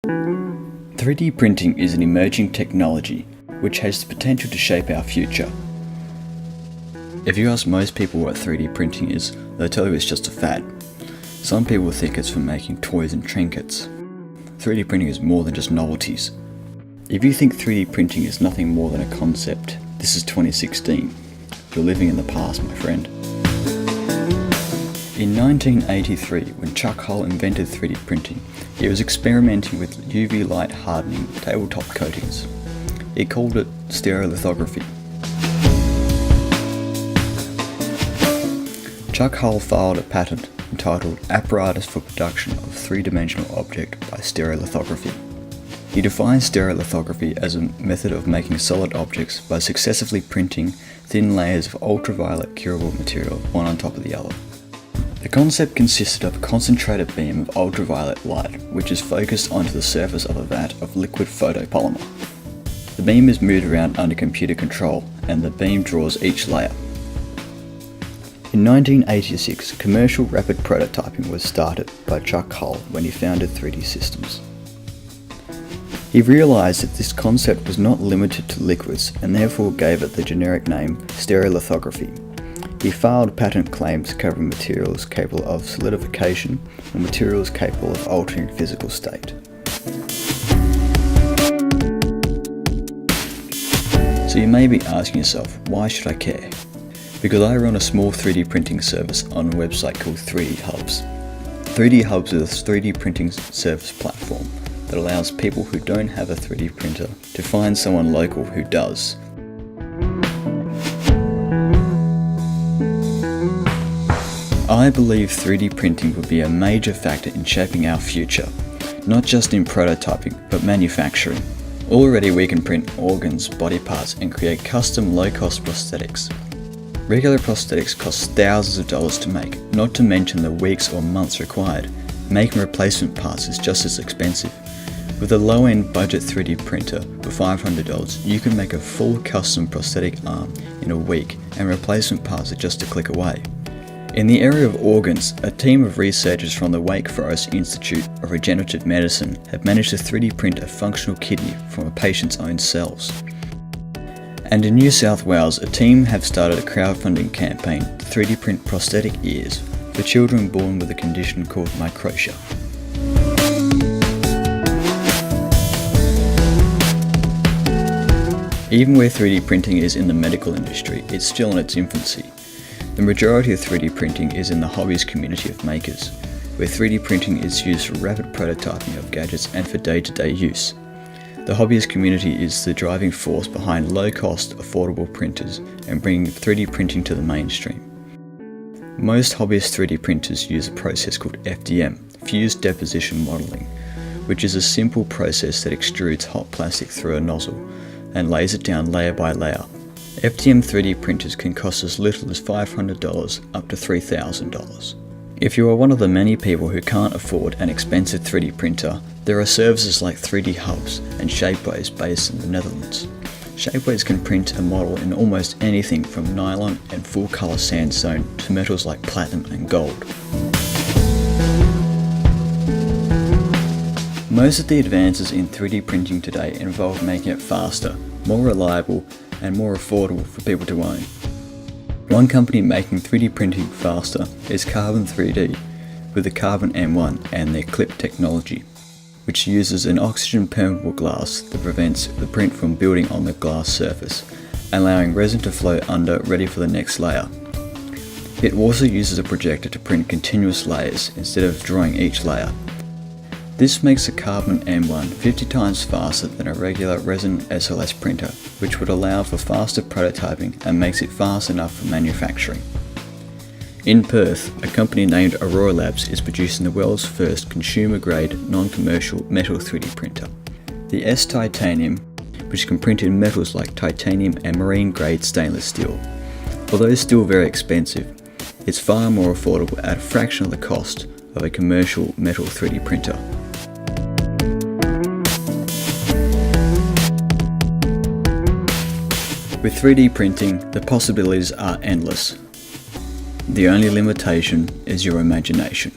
3D printing is an emerging technology which has the potential to shape our future. If you ask most people what 3D printing is, they'll tell you it's just a fad. Some people think it's for making toys and trinkets. 3D printing is more than just novelties. If you think 3D printing is nothing more than a concept, this is 2016. You're living in the past, my friend. In 1983, when Chuck Hull invented 3D printing, he was experimenting with UV light hardening tabletop coatings. He called it stereolithography. Chuck Hull filed a patent entitled Apparatus for Production of Three-Dimensional Object by Stereolithography. He defined stereolithography as a method of making solid objects by successively printing thin layers of ultraviolet curable material one on top of the other. The concept consisted of a concentrated beam of ultraviolet light which is focused onto the surface of a vat of liquid photopolymer. The beam is moved around under computer control and the beam draws each layer. In 1986, commercial rapid prototyping was started by Chuck Hull when he founded 3D Systems. He realised that this concept was not limited to liquids and therefore gave it the generic name stereolithography. He filed patent claims covering materials capable of solidification or materials capable of altering physical state. So you may be asking yourself, why should I care? Because I run a small 3D printing service on a website called 3D Hubs. 3D Hubs is a 3D printing service platform that allows people who don't have a 3D printer to find someone local who does. I believe 3D printing will be a major factor in shaping our future, not just in prototyping, but manufacturing. Already we can print organs, body parts, and create custom low-cost prosthetics. Regular prosthetics cost thousands of dollars to make, not to mention the weeks or months required. Making replacement parts is just as expensive. With a low-end budget 3D printer for $500, you can make a full custom prosthetic arm in a week, and replacement parts are just a click away. In the area of organs, a team of researchers from the Wake Forest Institute of Regenerative Medicine have managed to 3D print a functional kidney from a patient's own cells. And in New South Wales, a team have started a crowdfunding campaign to 3D print prosthetic ears for children born with a condition called microtia. Even where 3D printing is in the medical industry, it's still in its infancy. The majority of 3D printing is in the hobbyist community of makers, where 3D printing is used for rapid prototyping of gadgets and for day-to-day use. The hobbyist community is the driving force behind low-cost, affordable printers and bringing 3D printing to the mainstream. Most hobbyist 3D printers use a process called FDM, Fused Deposition Modeling, which is a simple process that extrudes hot plastic through a nozzle and lays it down layer by layer. FDM 3D printers can cost as little as $500 up to $3,000. If you are one of the many people who can't afford an expensive 3D printer, there are services like 3D Hubs and Shapeways based in the Netherlands. Shapeways can print a model in almost anything from nylon and full colour sandstone to metals like platinum and gold. Most of the advances in 3D printing today involve making it faster, more reliable, and more affordable for people to own. One company making 3D printing faster is Carbon 3D with the Carbon M1 and their clip technology, which uses an oxygen permeable glass that prevents the print from building on the glass surface, allowing resin to flow under ready for the next layer. It also uses a projector to print continuous layers instead of drawing each layer. This makes the Carbon M1 50 times faster than a regular resin SLS printer, which would allow for faster prototyping and makes it fast enough for manufacturing. In Perth, a company named Aurora Labs is producing the world's first consumer-grade, non-commercial metal 3D printer. The S-Titanium, which can print in metals like titanium and marine-grade stainless steel. Although still very expensive, it's far more affordable at a fraction of the cost of a commercial metal 3D printer. With 3D printing, the possibilities are endless. The only limitation is your imagination.